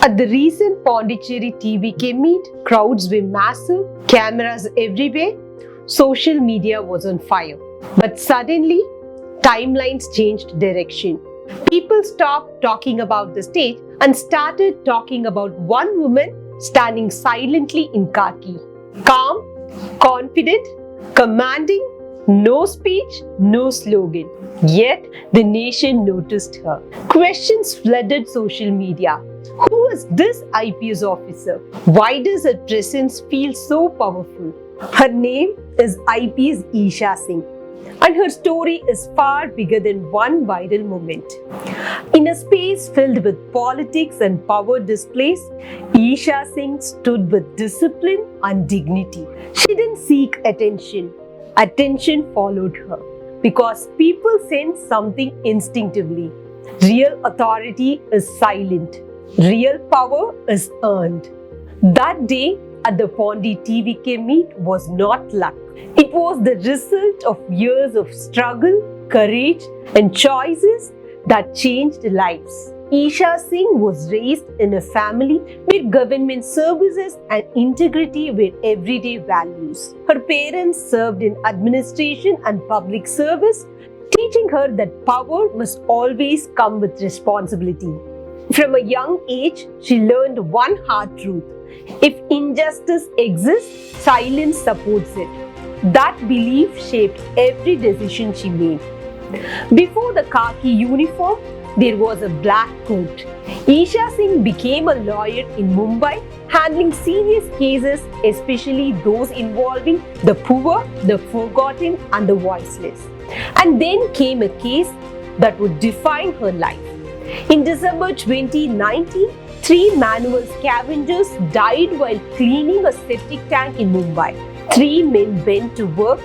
At the recent Pondicherry TVK meet, crowds were massive, cameras everywhere, social media was on fire. But suddenly, timelines changed direction. People stopped talking about the stage and started talking about one woman standing silently in khaki. Calm, confident, commanding, no speech, no slogan. Yet the nation noticed her. Questions flooded social media. Who is this IPS officer? Why does her presence feel so powerful? Her name is IPS Isha Singh, and her story is far bigger than one viral moment. In a space filled with politics and power displays, Isha Singh stood with discipline and dignity. She didn't seek attention. Attention followed her because people sense something instinctively. Real authority is silent. Real power is earned. That day at the Pondi TVK meet was not luck. It was the result of years of struggle, courage, and choices that changed lives. Isha Singh was raised in a family where government services and integrity were everyday values. Her parents served in administration and public service, teaching her that power must always come with responsibility. From a young age, she learned one hard truth: if injustice exists, silence supports it. That belief shaped every decision she made. Before the khaki uniform, there was a black coat. Isha Singh became a lawyer in Mumbai, handling serious cases, especially those involving the poor, the forgotten, and the voiceless. And then came a case that would define her life. In December 2019, 3 manual scavengers died while cleaning a septic tank in Mumbai. 3 men went to work,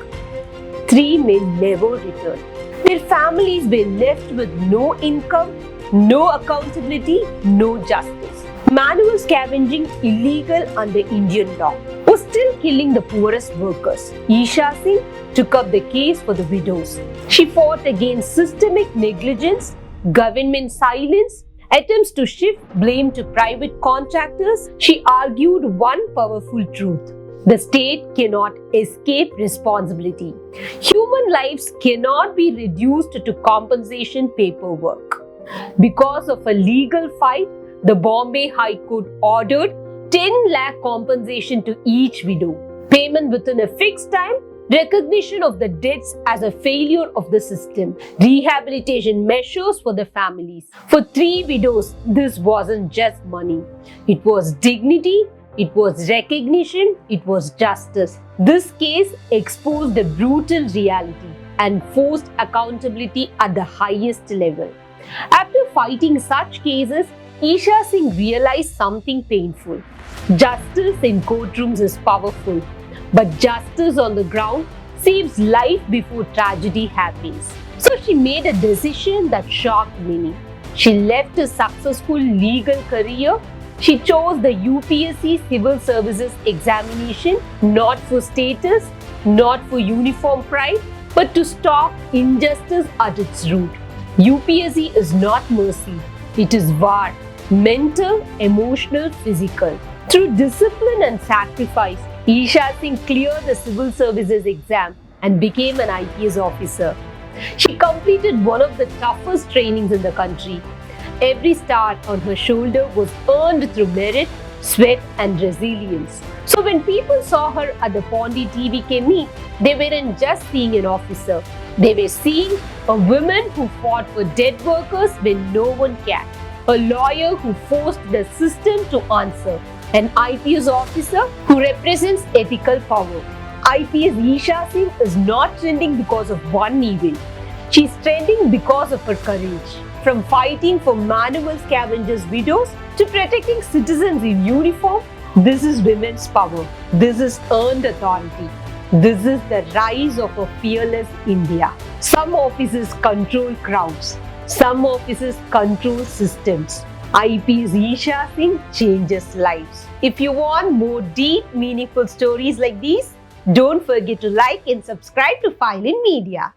3 men never returned. Their families were left with no income, no accountability, no justice. Manual scavenging, illegal under Indian law, was still killing the poorest workers. Isha Singh took up the case for the widows. She fought against systemic negligence, government silence, attempts to shift blame to private contractors. She argued one powerful truth: the state cannot escape responsibility. Human lives cannot be reduced to compensation paperwork. Because of a legal fight, the Bombay High Court ordered 10 lakh compensation to each widow, payment within a fixed time, recognition of the deaths as a failure of the system, rehabilitation measures for the families. For 3 widows, this wasn't just money. It was dignity, it was recognition, it was justice. This case exposed a brutal reality and forced accountability at the highest level. After fighting such cases, Isha Singh realized something painful. Justice in courtrooms is powerful, but justice on the ground saves life before tragedy happens. So she made a decision that shocked many. She left a successful legal career. She chose the UPSC Civil Services examination not for status, not for uniform pride, but to stop injustice at its root. UPSC is not mercy, it is war, mental, emotional, physical. Through discipline and sacrifice, Isha Singh cleared the Civil Services exam and became an IPS officer. She completed one of the toughest trainings in the country. Every star on her shoulder was earned through merit, sweat, and resilience. So when people saw her at the Pondi TVK meet, they weren't just seeing an officer. They were seeing a woman who fought for dead workers when no one cared, a lawyer who forced the system to answer, an IPS officer who represents ethical power. IPS Isha Singh is not trending because of one event. She's trending because of her courage. From fighting for manual scavengers' widows to protecting citizens in uniform, this is women's power. This is earned authority. This is the rise of a fearless India. Some offices control crowds. Some offices control systems. IPS Isha Singh changes lives. If you want more deep, meaningful stories like these, don't forget to like and subscribe to File in Media.